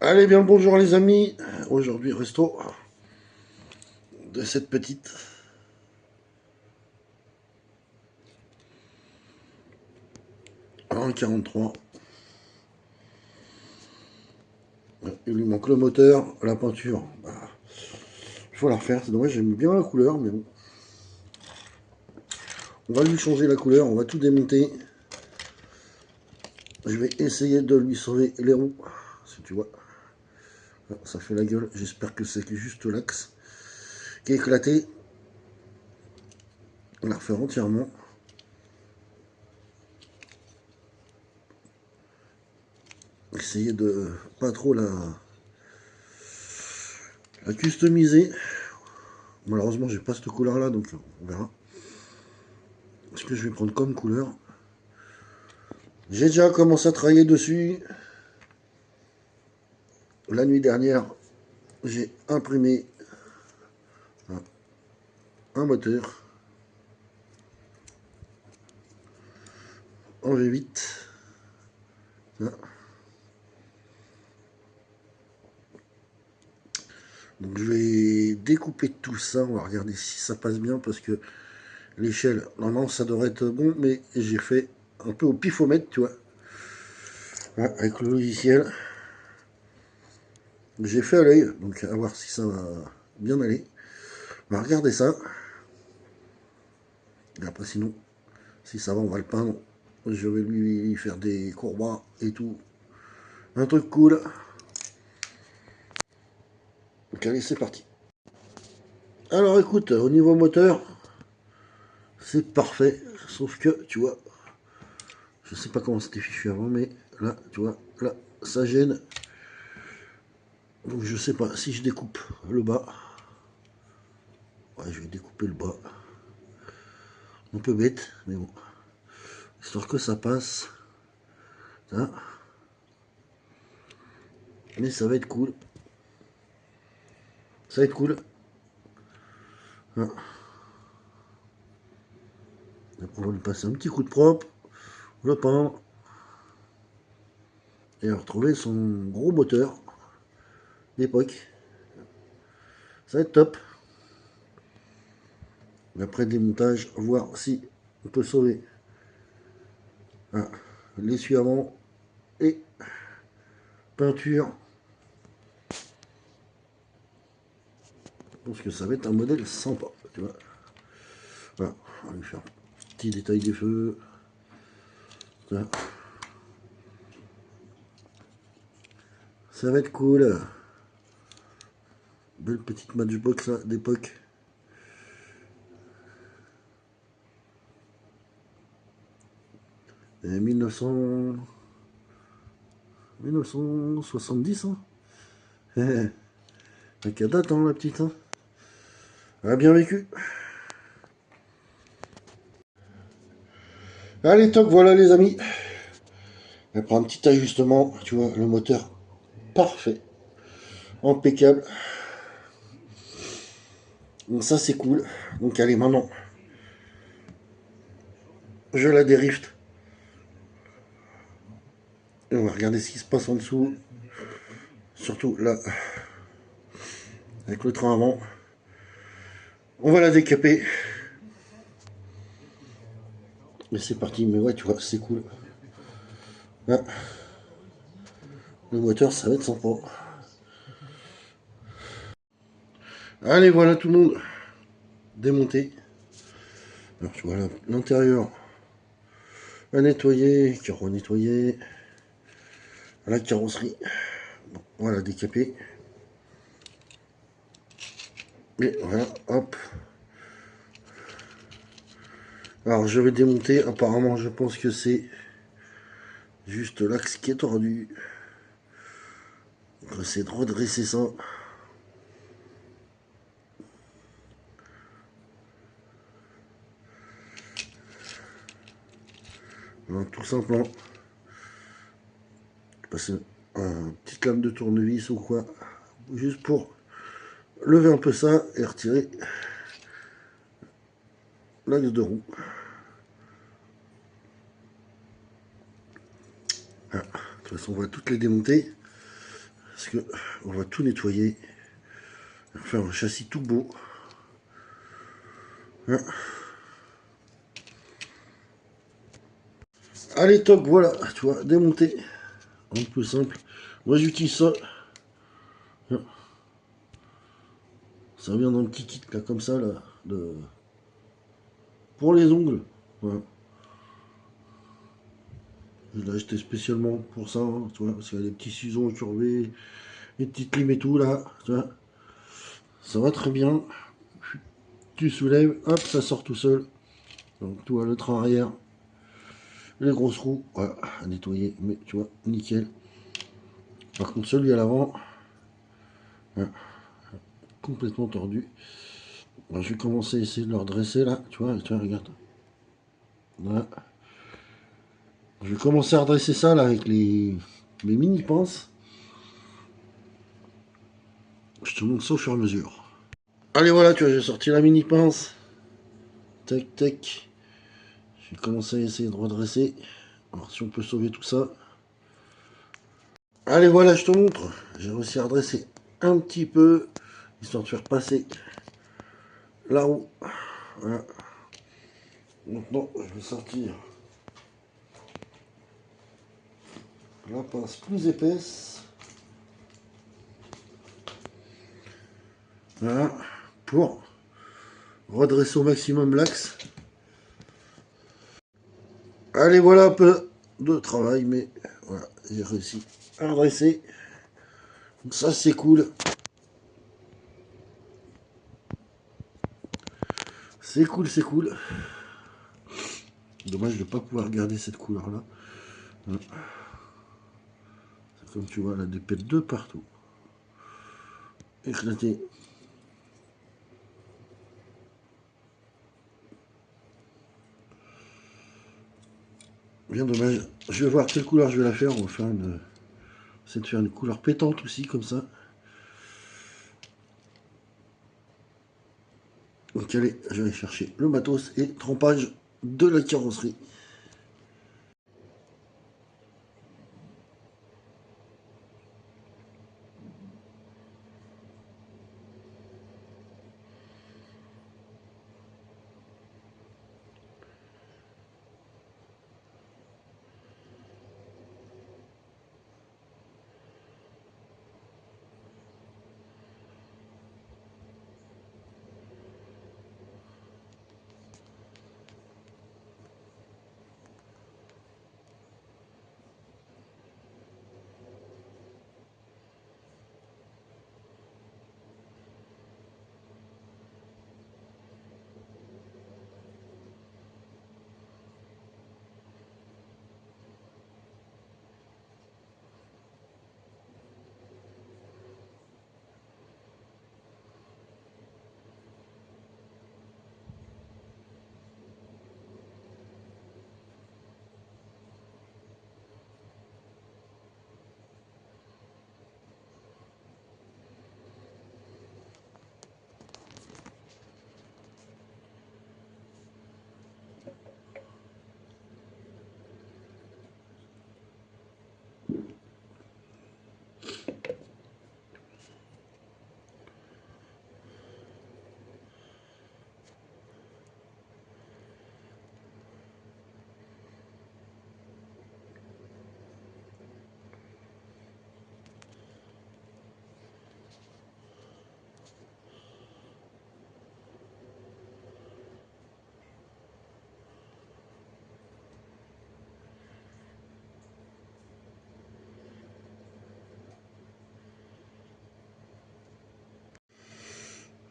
Allez, bien le bonjour les amis. Aujourd'hui, resto de cette petite 1,43. Il lui manque le moteur, la peinture. Il faut la refaire, c'est dommage, j'aime bien la couleur, mais bon. On va lui changer la couleur, on va tout démonter. Je vais essayer de lui sauver les roues, si tu vois. Ça fait la gueule, j'espère que c'est juste l'axe qui est éclaté. On la refaire entièrement. Essayer de pas trop la customiser. Malheureusement, j'ai pas cette couleur là, donc on verra. Ce que je vais prendre comme couleur. J'ai déjà commencé à travailler dessus. La nuit dernière, j'ai imprimé un moteur en V8. Donc je vais découper tout ça. On va regarder si ça passe bien parce que l'échelle, normalement ça devrait être bon, mais j'ai fait un peu au pifomètre, tu vois. Avec le logiciel. J'ai fait à l'œil, donc à voir si ça va bien aller. On va regarder ça. Et après sinon, si ça va, on va le peindre. Je vais lui faire des courbats et tout. Un truc cool. Donc allez, c'est parti. Alors écoute, au niveau moteur, c'est parfait. Sauf que, tu vois, je sais pas comment c'était fichu avant, mais là, tu vois, là, ça gêne. Donc je sais pas si je découpe le bas. Ouais, je vais découper le bas. Un peu bête, mais bon. Histoire que ça passe. Ça. Mais ça va être cool. Ça va être cool. Là. On va lui passer un petit coup de propre. Le peindre. Et retrouver son gros moteur d'époque. Ça va être top. Après démontage, voir si on peut sauver l'essuie avant et peinture. Je pense que ça va être un modèle sympa, tu vois. Voilà, on va lui faire un petit détail des feux. Voilà. Ça va être cool. Belle petite matchbox là d'époque. Et 1970, hein. La qu'à date, hein, la petite. Hein. Elle a bien vécu. Allez, toc, voilà les amis. Elle prend un petit ajustement, tu vois, le moteur parfait, impeccable. Donc ça c'est cool. Donc allez maintenant, je la dérive. Et on va regarder ce qui se passe en dessous. Surtout là, avec le train avant. On va la décaper. Mais c'est parti, mais ouais tu vois, c'est cool. Là, le moteur ça va être sympa. Allez voilà tout le monde. Démonté. Alors tu vois l'intérieur à nettoyer, qui nettoyer. La carrosserie. Bon, voilà, décapé. Et voilà, hop. Alors je vais démonter. Apparemment, je pense que c'est juste l'axe qui est tordu. On va essayer de redresser ça. Voilà, tout simplement. Passer une petite lame de tournevis ou quoi. Juste pour lever un peu ça et retirer l'axe de roue. Voilà. De toute façon, on va toutes les démonter. Parce que on va tout nettoyer. Faire un châssis tout beau. Hein. Allez, toc, voilà, tu vois, démonter. Un peu simple. Moi, j'utilise ça. Hein. Ça vient dans le petit kit, là, comme ça, là. Pour les ongles. Voilà. Je l'ai acheté spécialement pour ça, hein, tu vois, parce qu'il y a des petits ciseaux incurvés, des petites limes et tout, là, tu vois. Ça va très bien. Tu soulèves, hop, ça sort tout seul. Donc, tu vois, le train arrière, les grosses roues, voilà, à nettoyer, mais tu vois, nickel. Par contre, celui à l'avant, hein, complètement tordu. Alors, je vais commencer à essayer de le redresser, là, tu vois, regarde. Voilà. Je vais commencer à redresser ça, là, avec les mini pinces. Je te montre ça au fur et à mesure. Allez, voilà, tu vois, j'ai sorti la mini pince. Tac, tac. Je vais commencer à essayer de redresser. Alors, si on peut sauver tout ça. Allez, voilà, je te montre. J'ai réussi à redresser un petit peu, histoire de faire passer la roue. Voilà. Maintenant, je vais sortir la pince plus épaisse. Voilà. Pour redresser au maximum l'axe. Allez, voilà un peu de travail, mais voilà, j'ai réussi à redresser. Donc ça, c'est cool. C'est cool, c'est cool. Dommage de ne pas pouvoir garder cette couleur-là. C'est comme tu vois, là, des pelles de partout. Éclaté. Bien dommage. Je vais voir quelle couleur je vais la faire. On va faire une... C'est de faire une couleur pétante aussi, comme ça. Donc allez, je vais chercher le matos et trempage de la carrosserie.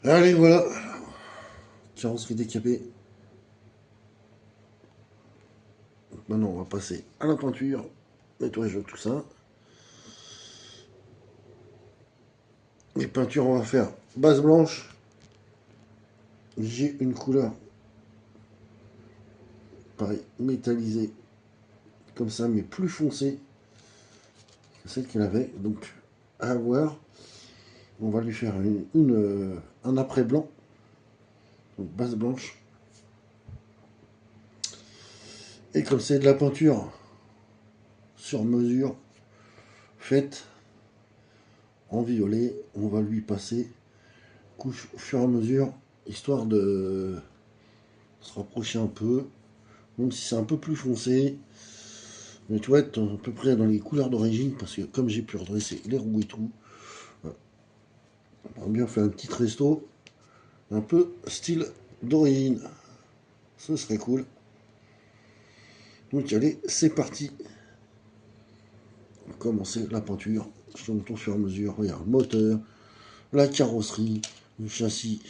Allez, voilà. Carrosserie décapée. Maintenant, on va passer à la peinture. Nettoyage de tout ça. Les peintures, on va faire base blanche. J'ai une couleur, pareil, métallisée. Comme ça, mais plus foncée que celle qu'elle avait. Donc, à voir. On va lui faire un après blanc. Donc, base blanche. Et comme c'est de la peinture sur mesure faite, en violet. On va lui passer couche au fur et à mesure, histoire de se rapprocher un peu, même si c'est un peu plus foncé. Mais tu vois, être à peu près dans les couleurs d'origine, parce que comme j'ai pu redresser les roues et tout, on va bien faire un petit resto, un peu style d'origine. Ce serait cool. Donc allez, c'est parti. On va commencer la peinture. Je te montre au fur et à mesure. Regarde, le moteur, la carrosserie, le châssis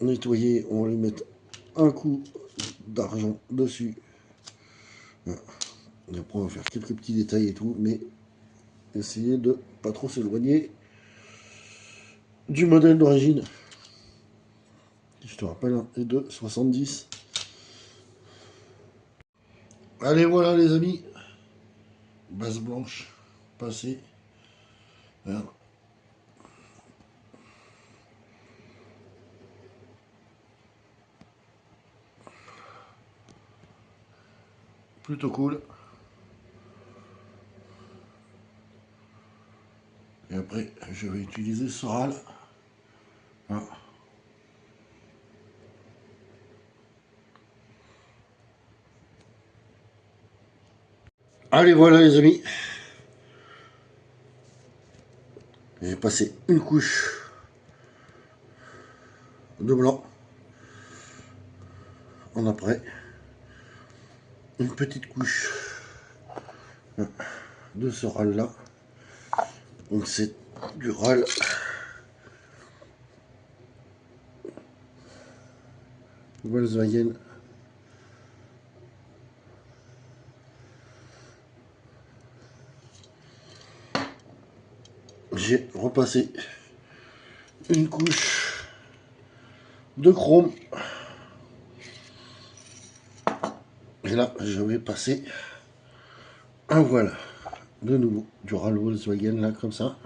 nettoyé. On va lui mettre un coup d'argent dessus. Voilà. Et après, on va faire quelques petits détails et tout, mais essayer de pas trop s'éloigner du modèle d'origine. Je te rappelle, hein, est de 70. Allez, voilà les amis. Base blanche passée. Voilà. Plutôt cool. Et après, je vais utiliser Soral. Voilà. Allez, voilà les amis. J'ai passé une couche de blanc en après. Une petite couche de ce râle là. Donc c'est du râle Volkswagen. J'ai repassé une couche de chrome. Et là, je vais passer un voile de nouveau du râle Volkswagen là comme ça.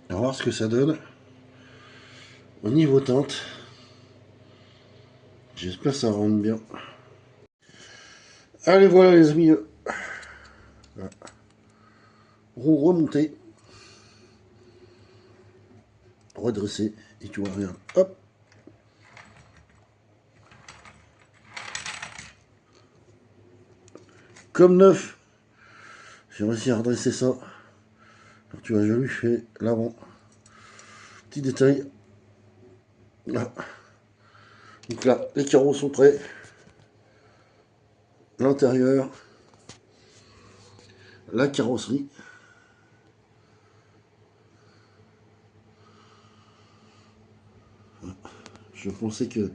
On va voir ce que ça donne au niveau teinte. J'espère que ça rentre bien. Allez, voilà les amis. Roue remontée. Redresser. Et tu vois, regarde. Hop. Comme neuf. J'ai réussi à redresser ça. Alors, tu vois, je lui fais l'avant. Petit détail. Là. Donc là, les carreaux sont prêts. L'intérieur. La carrosserie. Je pensais que...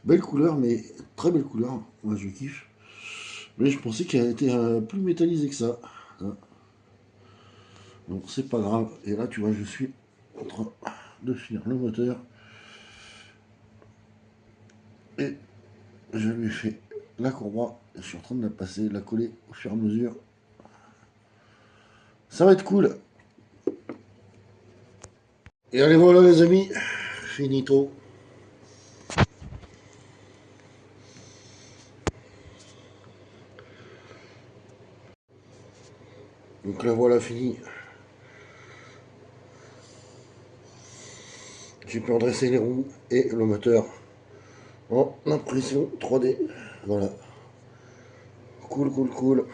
Belle couleur, mais très belle couleur. Moi, je kiffe. Mais je pensais qu'elle était plus métallisée que ça. Hein. Donc, c'est pas grave. Et là, tu vois, je suis en train de finir le moteur. Et je lui ai fait la courroie. Je suis en train de la passer, de la coller au fur et à mesure. Ça va être cool. Et allez, voilà, les amis. Finito. Donc là, voilà, fini. J'ai pu redresser les roues et le moteur en impression 3D. Voilà. Cool, cool, cool.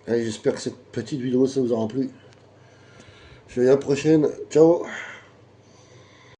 Allez, j'espère que cette petite vidéo, ça vous aura plu. Je vous dis à la prochaine. Ciao.